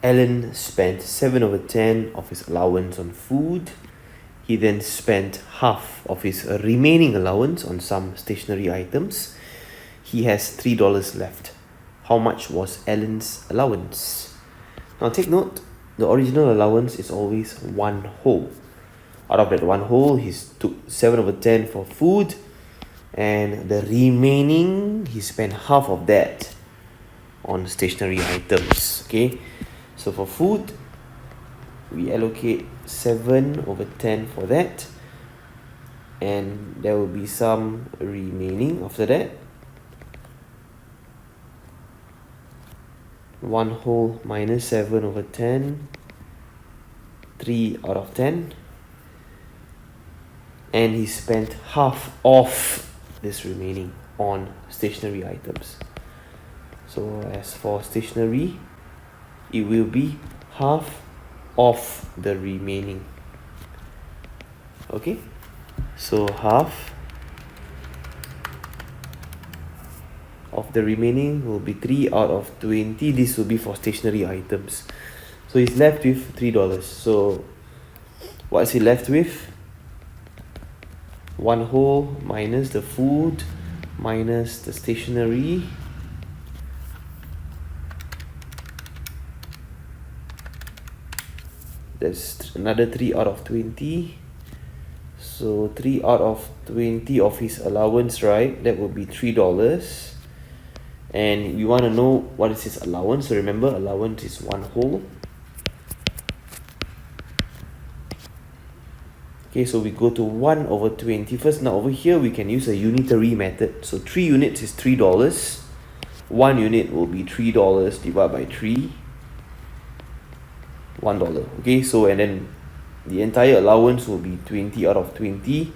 Alan spent 7 over 10 of his allowance on food. He then spent half of his remaining allowance on some stationery items. He has $3 left. How much was Alan's allowance? Now take note, the original allowance is always 1 whole. Out of that 1 whole, he took 7 over 10 for food, and the remaining, he spent half of that on stationery items. Okay, so for food, we allocate 7 over 10 for that, and there will be some remaining after that. 1 whole minus 7 over 10, 3 out of 10, and he spent half of this remaining on stationery items. So as for stationery, it will be half of the remaining. Okay, so half of the remaining will be 3 out of 20. This will be for stationery items. So he's left with $3. So what's he left with? 1 whole minus the food minus the stationery. That's another 3 out of 20. So 3 out of 20 of his allowance, right? That will be $3. And you want to know what is his allowance. So remember, allowance is 1 whole. Okay, so we go to 1 over 20 first. Now over here, we can use a unitary method. So 3 units is $3. 1 unit will be $3 divided by 3. $1. Okay, so and then the entire allowance will be 20 out of 20.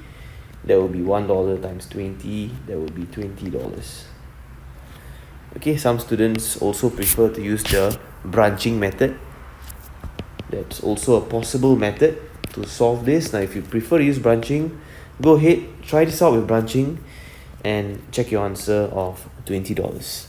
That will be $1 times 20. That will be $20. Okay, some students also prefer to use the branching method. That's also a possible method to solve this. Now if you prefer to use branching, go ahead, try this out with branching and check your answer of $20.